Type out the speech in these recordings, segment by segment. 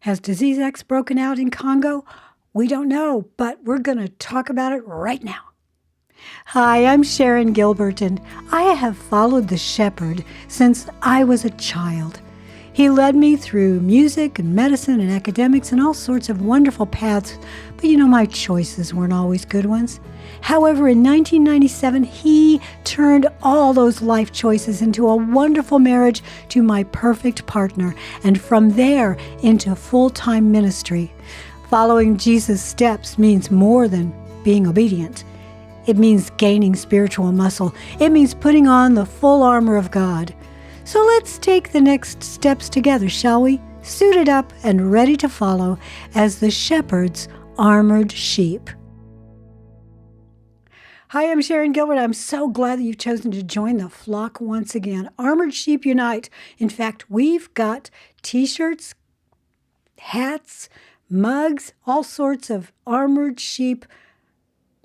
Has disease X broken out in Congo? We don't know, but we're going to talk about it right now. Hi, I'm Sharon Gilbert, and I have followed the shepherd since I was a child. He led me through music and medicine and academics and all sorts of wonderful paths, but my choices weren't always good ones. However, in 1997, he turned all those life choices into a wonderful marriage to my perfect partner, and from there into full-time ministry. Following Jesus' steps means more than being obedient. It means gaining spiritual muscle. It means putting on the full armor of God. So let's take the next steps together, shall we? Suited up and ready to follow as the shepherd's armored sheep. Hi, I'm Sharon Gilbert. I'm so glad that you've chosen to join the flock once again. Armored Sheep Unite. In fact, we've got t-shirts, hats, mugs, all sorts of armored sheep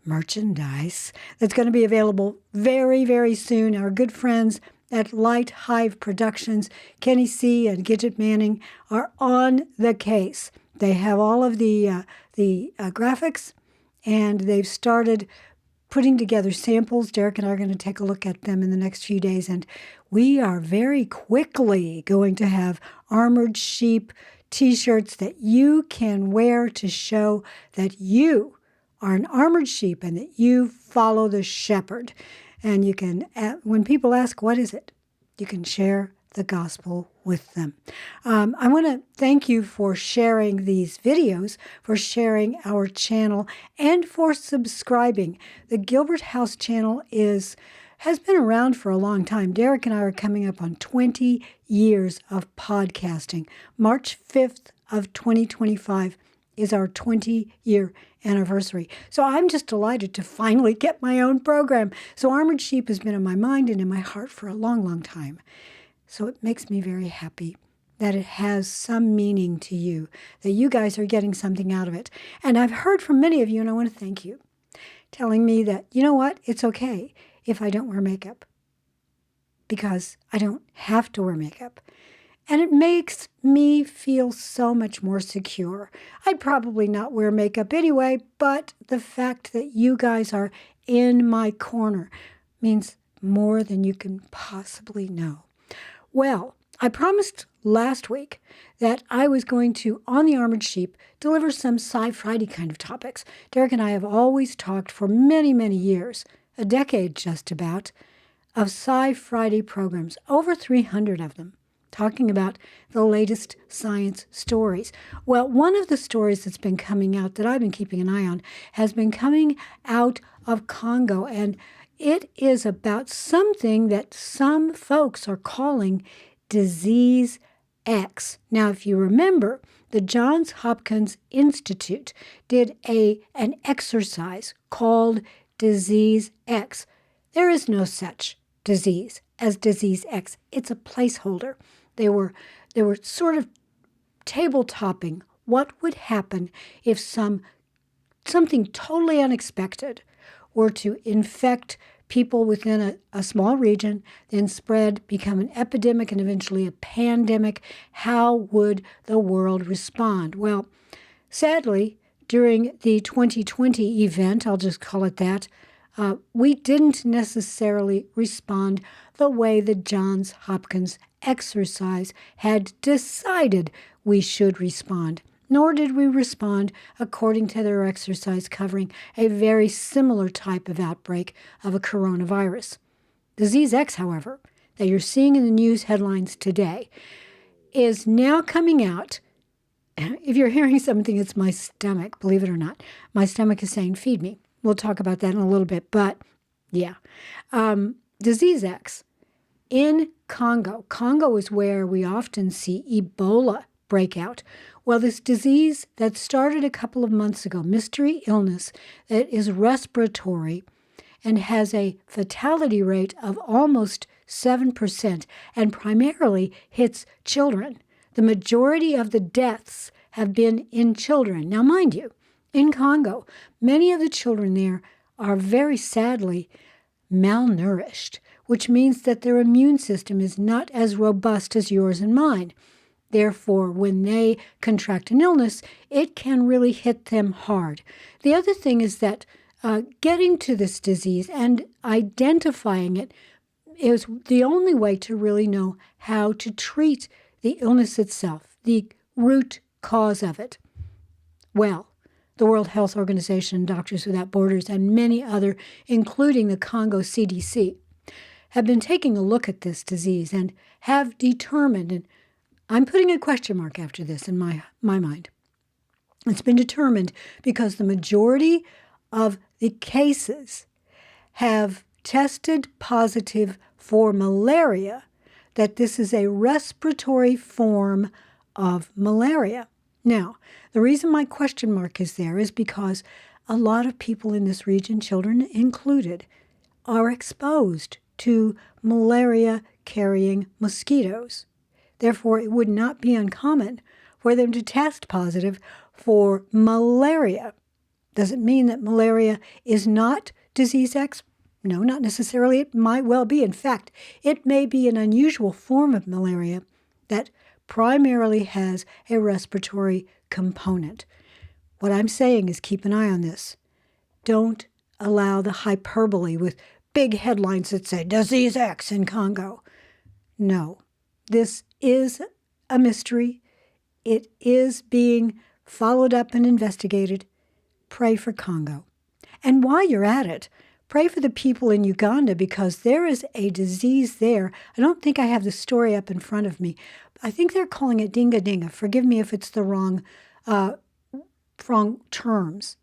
merchandise that's going to be available very, very soon. Our good friends at Light Hive Productions, Kenny C. and Gidget Manning, are on the case. They have all of the graphics, and they've started putting together samples. Derek and I are going to take a look at them in the next few days, and we are very quickly going to have armored sheep t-shirts that you can wear to show that you are an armored sheep and that you follow the shepherd. And you can, when people ask, what is it? You can share the gospel with them. I want to thank you for sharing these videos, for sharing our channel, and for subscribing. The Gilbert House channel has been around for a long time. Derek and I are coming up on 20 years of podcasting. March 5th of 2025 is our 20-year anniversary. So I'm just delighted to finally get my own program. So Armored Sheep has been in my mind and in my heart for a long, long time. So it makes me very happy that it has some meaning to you, that you guys are getting something out of it. And I've heard from many of you, and I want to thank you, telling me that, you know what, it's okay if I don't wear makeup, because I don't have to wear makeup. And it makes me feel so much more secure. I'd probably not wear makeup anyway, but the fact that you guys are in my corner means more than you can possibly know. Well, I promised last week that I was going to, on the Armored Sheep, deliver some Sci Friday kind of topics. Derek and I have always talked for many, many years, a decade just about, of Sci Friday programs, over 300 of them, talking about the latest science stories. Well, one of the stories that's been coming out that I've been keeping an eye on has been coming out of Congo, and it is about something that some folks are calling disease X. Now, if you remember, the Johns Hopkins Institute did an exercise called disease X. There is no such disease as disease X. It's a placeholder. They were sort of table-topping what would happen if something totally unexpected were to infect people within a small region, then spread, become an epidemic, and eventually a pandemic. How would the world respond? Well, sadly, during the 2020 event, I'll just call it that, we didn't necessarily respond the way the Johns Hopkins exercise had decided we should respond. Nor did we respond according to their exercise covering a very similar type of outbreak of a coronavirus. Disease X, however, that you're seeing in the news headlines today, is now coming out. If you're hearing something, it's my stomach, believe it or not. My stomach is saying, feed me. We'll talk about that in a little bit, but yeah. Disease X in Congo. Congo is where we often see Ebola break out. Well, this disease that started a couple of months ago, mystery illness that is respiratory and has a fatality rate of almost 7% and primarily hits children. The majority of the deaths have been in children. Now, mind you, in Congo, many of the children there are very sadly malnourished, which means that their immune system is not as robust as yours and mine. Therefore, when they contract an illness, it can really hit them hard. The other thing is that getting to this disease and identifying it is the only way to really know how to treat the illness itself, the root cause of it. Well, the World Health Organization, Doctors Without Borders, and many other, including the Congo CDC, have been taking a look at this disease and have determined, and I'm putting a question mark after this in my mind. It's been determined because the majority of the cases have tested positive for malaria, that this is a respiratory form of malaria. Now, the reason my question mark is there is because a lot of people in this region, children included, are exposed to malaria-carrying mosquitoes. Therefore, it would not be uncommon for them to test positive for malaria. Does it mean that malaria is not disease X? No, not necessarily. It might well be. In fact, it may be an unusual form of malaria that primarily has a respiratory component. What I'm saying is keep an eye on this. Don't allow the hyperbole with big headlines that say disease X in Congo. No, this is a mystery. It is being followed up and investigated. Pray for Congo. And while you're at it, pray for the people in Uganda because there is a disease there. I don't think I have the story up in front of me. I think they're calling it dinga dinga. Forgive me if it's the wrong terms.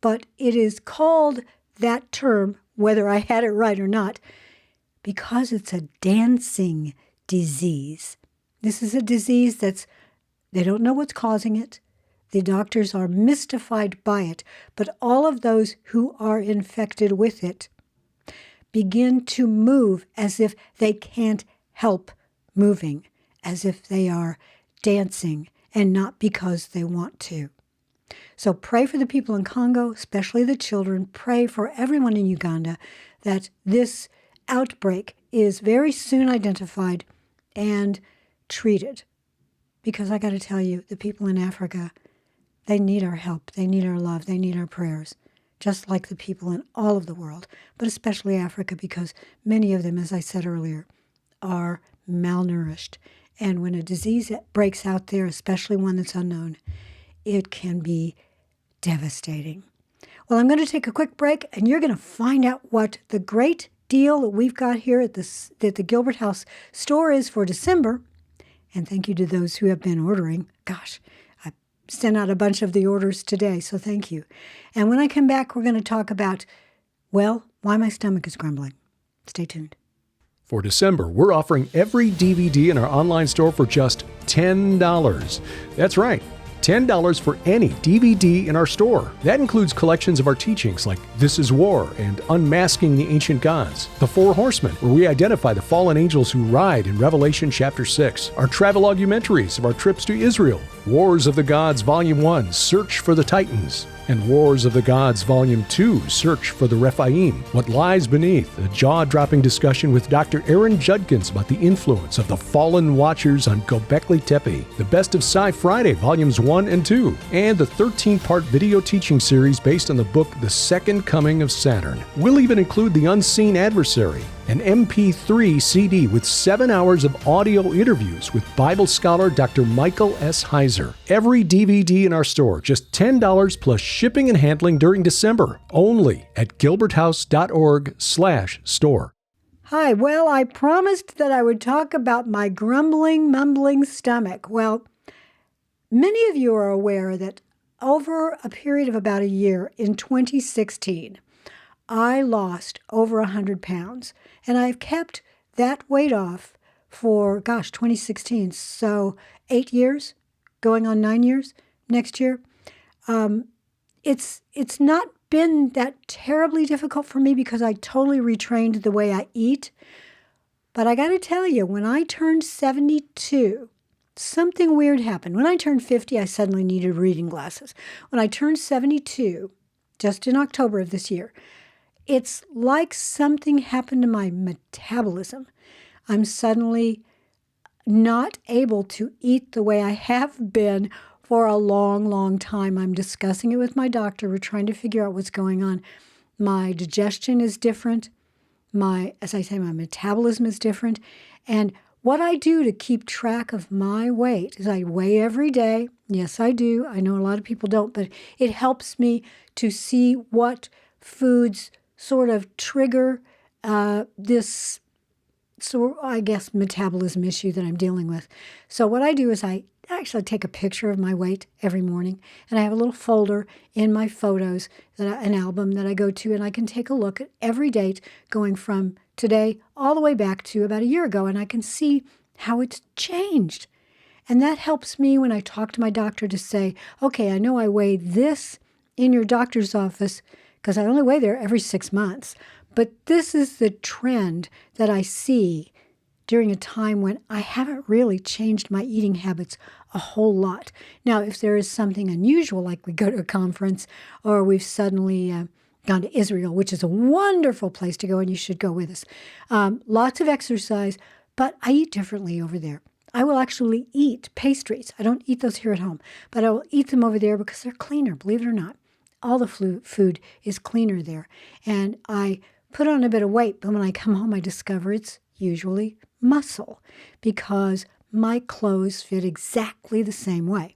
But it is called that term, whether I had it right or not, because it's a dancing disease. This is a disease they don't know what's causing it. The doctors are mystified by it, but all of those who are infected with it begin to move as if they can't help moving, as if they are dancing and not because they want to. So pray for the people in Congo, especially the children. Pray for everyone in Uganda that this outbreak is very soon identified and treated. Because I got to tell you, the people in Africa, they need our help. They need our love. They need our prayers, just like the people in all of the world, but especially Africa, because many of them, as I said earlier, are malnourished. And when a disease breaks out there, especially one that's unknown, it can be devastating. Well, I'm going to take a quick break, and you're going to find out what the great deal that we've got here at the Gilbert House Store is for December. And thank you to those who have been ordering. Gosh, I sent out a bunch of the orders today, so thank you. And when I come back, we're going to talk about, well, why my stomach is grumbling. Stay tuned. For December, we're offering every DVD in our online store for just $10. That's right, $10 for any DVD in our store. That includes collections of our teachings like This is War and Unmasking the Ancient Gods, The Four Horsemen, where we identify the fallen angels who ride in Revelation chapter 6, our travelogumentaries of our trips to Israel, Wars of the Gods Volume 1, Search for the Titans, and Wars of the Gods Volume 2, Search for the Rephaim, What Lies Beneath, a jaw-dropping discussion with Dr. Aaron Judkins about the influence of the fallen watchers on Göbekli Tepe, the Best of Sci Friday Volumes 1 and 2, and the 13-part video teaching series based on the book The Second Coming of Saturn. We'll even include The Unseen Adversary, an MP3 CD with 7 hours of audio interviews with Bible scholar Dr. Michael S. Heiser. Every DVD in our store, just $10 plus shipping and handling during December, only at gilberthouse.org/store. Hi, well, I promised that I would talk about my grumbling, mumbling stomach. Well, many of you are aware that over a period of about a year in 2016, I lost over 100 pounds, and I've kept that weight off for, 2016, so 8 years, going on 9 years next year. It's not been that terribly difficult for me because I totally retrained the way I eat, but I got to tell you, when I turned 72, something weird happened. When I turned 50, I suddenly needed reading glasses. When I turned 72, just in October of this year, it's like something happened to my metabolism. I'm suddenly not able to eat the way I have been for a long, long time. I'm discussing it with my doctor. We're trying to figure out what's going on. My digestion is different. As I say, my metabolism is different. And what I do to keep track of my weight is I weigh every day. Yes, I do. I know a lot of people don't, but it helps me to see what foods sort of trigger this, so I guess, metabolism issue that I'm dealing with. So what I do is I actually take a picture of my weight every morning, and I have a little folder in my photos, an album that I go to, and I can take a look at every date going from today all the way back to about a year ago, and I can see how it's changed. And that helps me when I talk to my doctor to say, okay, I know I weigh this in your doctor's office because I only weigh there every 6 months. But this is the trend that I see during a time when I haven't really changed my eating habits a whole lot. Now, if there is something unusual, like we go to a conference or we've suddenly gone to Israel, which is a wonderful place to go, and you should go with us. Lots of exercise, but I eat differently over there. I will actually eat pastries. I don't eat those here at home, but I will eat them over there because they're cleaner, believe it or not. All the food is cleaner there. And I put on a bit of weight, but when I come home, I discover it's usually muscle because my clothes fit exactly the same way.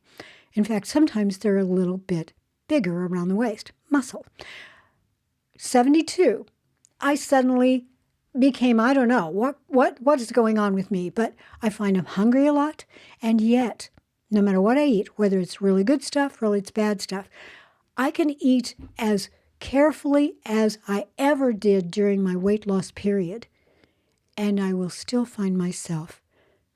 In fact, sometimes they're a little bit bigger around the waist. Muscle. 72, I suddenly became, I don't know, what is going on with me, but I find I'm hungry a lot, and yet, no matter what I eat, whether it's really good stuff or it's bad stuff, I can eat as carefully as I ever did during my weight loss period, and I will still find myself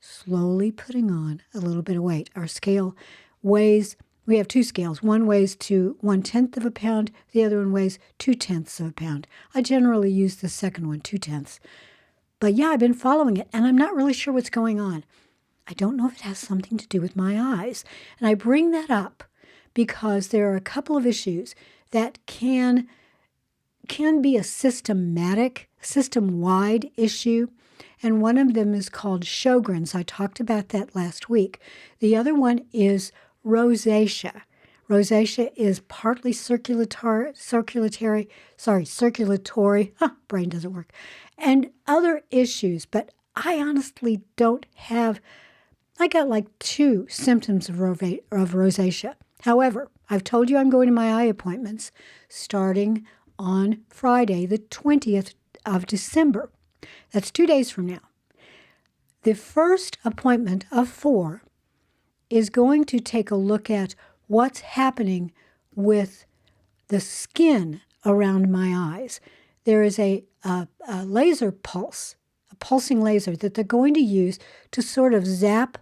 slowly putting on a little bit of weight. Our scale weighs, we have two scales. One weighs to 1/10 of a pound. The other one weighs 2/10 of a pound. I generally use the second one, 2/10. But yeah, I've been following it, and I'm not really sure what's going on. I don't know if it has something to do with my eyes. And I bring that up because there are a couple of issues that can be a system-wide issue. And one of them is called Sjogren's. I talked about that last week. The other one is rosacea. Rosacea is partly circulatory, brain doesn't work, and other issues. But I honestly don't have, I got like 2 symptoms of rosacea. However, I've told you I'm going to my eye appointments starting on Friday, the 20th of December. That's 2 days from now. The first appointment of 4 is going to take a look at what's happening with the skin around my eyes. There is a laser pulse, a pulsing laser that they're going to use to sort of zap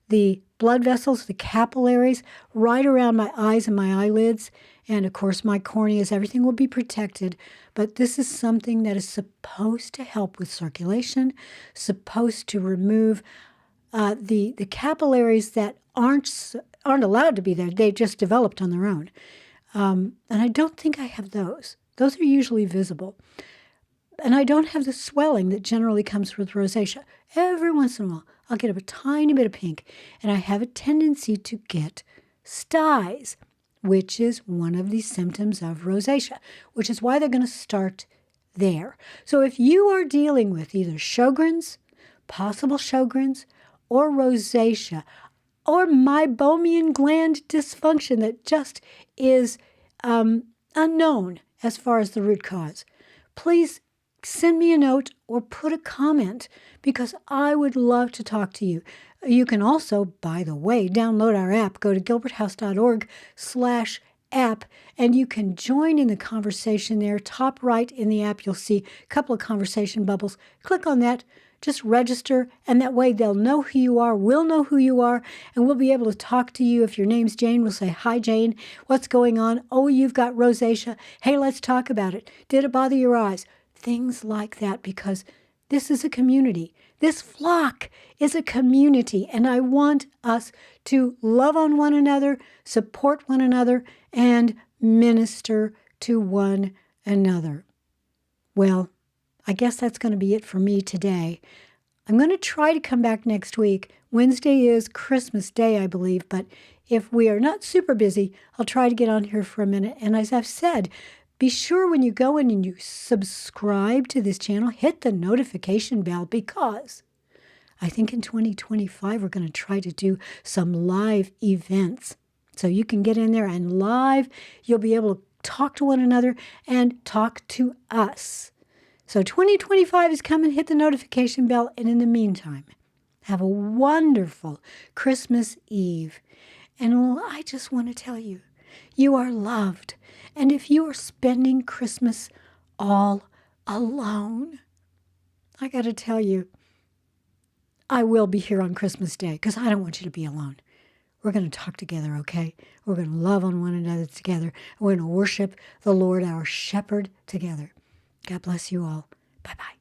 the blood vessels, the capillaries, right around my eyes and my eyelids. And of course, my corneas, everything will be protected. But this is something that is supposed to help with circulation, supposed to remove the capillaries that aren't allowed to be there. They just developed on their own. And I don't think I have those. Those are usually visible. And I don't have the swelling that generally comes with rosacea. Every once in a while, I'll get a tiny bit of pink, and I have a tendency to get styes, which is one of the symptoms of rosacea, which is why they're going to start there. So if you are dealing with either Sjogren's, possible Sjogren's, or rosacea, or meibomian gland dysfunction that just is unknown as far as the root cause, please send me a note or put a comment because I would love to talk to you. You can also, by the way, download our app. Go to gilberthouse.org/app, and you can join in the conversation there. Top right in the app, you'll see a couple of conversation bubbles. Click on that. Just register, and that way they'll know who you are, we'll know who you are, and we'll be able to talk to you. If your name's Jane, we'll say, "Hi, Jane. What's going on? Oh, you've got rosacea. Hey, let's talk about it. Did it bother your eyes?" Things like that, because this is a community. This flock is a community, and I want us to love on one another, support one another, and minister to one another. Well, I guess that's going to be it for me today. I'm going to try to come back next week Wednesday is Christmas Day, I believe, but if we are not super busy, I'll try to get on here for a minute. And as I've said, be sure when you go in and you subscribe to this channel, hit the notification bell, because I think in 2025 we're going to try to do some live events. So you can get in there and live, you'll be able to talk to one another and talk to us. So 2025 is coming. Hit the notification bell. And in the meantime, have a wonderful Christmas Eve. And I just want to tell you, you are loved. And if you are spending Christmas all alone, I got to tell you, I will be here on Christmas Day because I don't want you to be alone. We're going to talk together, okay? We're going to love on one another together. We're going to worship the Lord, our shepherd, together. God bless you all. Bye-bye.